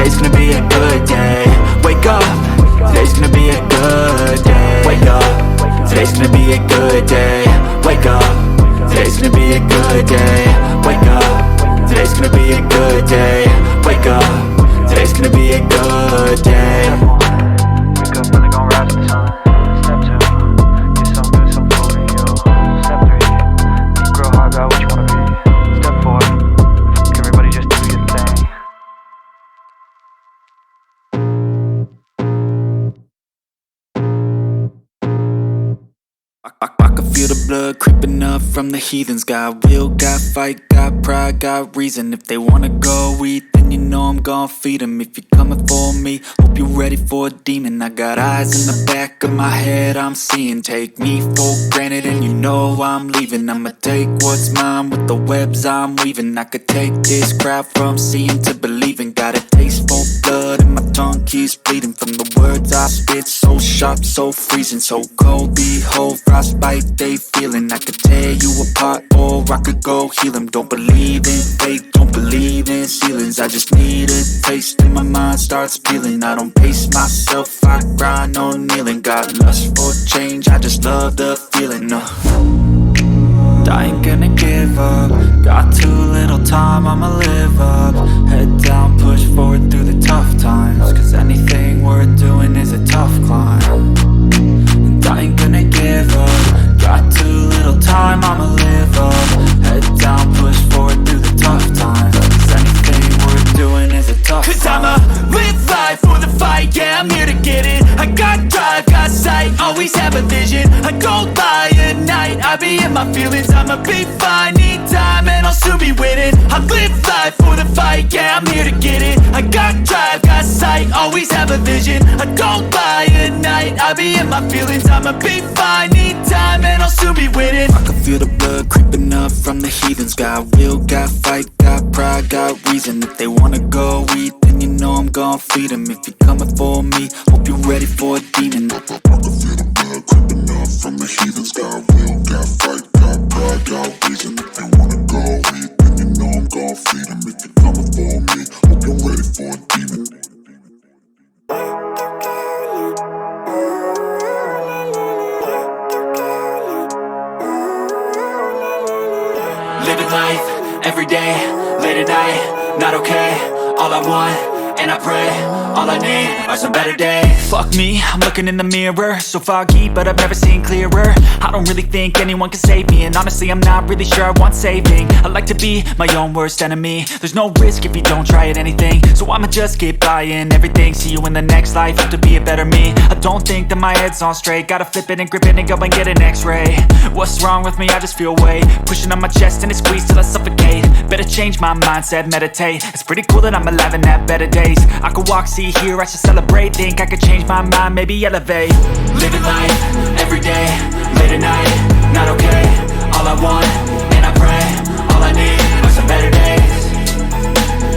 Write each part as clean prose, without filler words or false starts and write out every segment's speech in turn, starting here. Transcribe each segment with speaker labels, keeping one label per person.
Speaker 1: today's gonna be a good day. Wake up, today's gonna be a good day. Wake up, today's gonna be a good day. Wake up, today's gonna be a good day. Wake up, today's gonna be a good day. Wake up, today's gonna be a good day. Wake up, really gon' rise with the sun. Step 2, get some good, some food in you. Step 3, think real hard about what you wanna be. Step 4, everybody just do your thing. I can feel the blood creeping up from the heathens. Got will, got fight, got pride, got reason. If they wanna go eat, then you know I'm gon' feed them. If you're coming for me, hope you're ready for a demon. I got eyes in the back of my head, I'm seeing. Take me for granted and you know I'm leaving. I'ma take what's mine with the webs I'm weaving. I could take this crowd from seeing to believing. Got a taste for blood and my tongue keeps bleeding. From the words I spit, so sharp, so freezing. So cold, behold, frostbite they feeling. I could tear you apart or I could go heal them. Don't believe in fate, don't believe in ceilings. I just need a taste and my mind starts peeling. I don't pace myself, I grind on kneeling. Got lust for change, I just love the feeling. I ain't gonna give up. Got too little time, I'ma live up. Head down, push forward through the tough times. Cause anything worth doing is a tough climb. And I ain't gonna give up. Got too little time, I'ma live up. Head down, push forward through the tough times. Cause anything worth doing is a tough climb. Cause I'ma live life for the fight, yeah, I'm here to get it. I got drive, got sight, always have a vision. I don't lie at night, I be in my feelings. I'ma be fine, need time and I'll soon be winning. I live life for the fight, yeah, I'm here to get it. I got drive, got sight, always have a vision. I don't lie at night, I be in my feelings. I'ma be fine, need time and I'll soon be winning. I can feel the blood creeping up from the heathens. Got will, got fight, got pride, got reason. If they wanna go eat, then you know I'm gon' feed them. If you're coming for me, hope you're ready for a demon. I can feel the blood creeping up from the heathens. Got will, got fight, got pride, got reason. If they wanna go eat, then you know I'm gon' feed them. If you're coming for me, hope you're ready for a demon. Living life, every day, late at night, not okay. All I want, and I pray, all I need are some better days. Fuck me, I'm looking in the mirror, so foggy, but I've never seen clearer. I don't really think anyone can save me, and honestly I'm not really sure I want saving. I like to be my own worst enemy. There's no risk if you don't try at anything, so I'ma just keep buying everything. See you in the next life, have to be a better me. I don't think that my head's on straight, gotta flip it and grip it and go and get an x-ray. What's wrong with me? I just feel weight pushing on my chest and it squeezes till I suffocate. Better change my mindset, meditate. It's pretty cool that I'm alive and have better days. I could walk, see, hear, I should celebrate. Think I could change my mind, maybe elevate. Living life, every day, late at night, not okay. All I want, and I pray, all I need are some better days.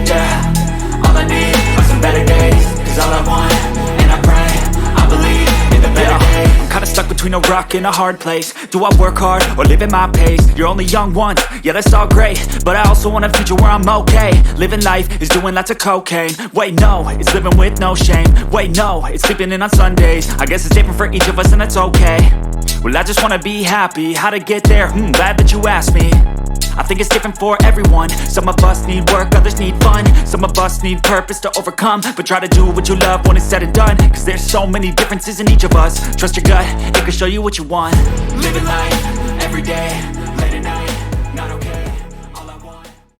Speaker 1: Yeah, all I need are some better days. Cause all I want, and I pray, I believe in the better days. I'm kinda stuck between a rock and a hard place. Do I work hard or live at my pace? You're only young once, yeah that's all great, but I also want a future where I'm okay. Living life is doing lots of cocaine. Wait no, it's living with no shame. Wait no, it's sleeping in on Sundays. I guess it's different for each of us and that's okay. Well I just wanna be happy, how to get there? Glad that you asked me. I think it's different for everyone. Some of us need work, others need fun. Some of us need purpose to overcome. But try to do what you love when it's said and done. Cause there's so many differences in each of us. Trust your gut, it can show you what you want. Living life, every day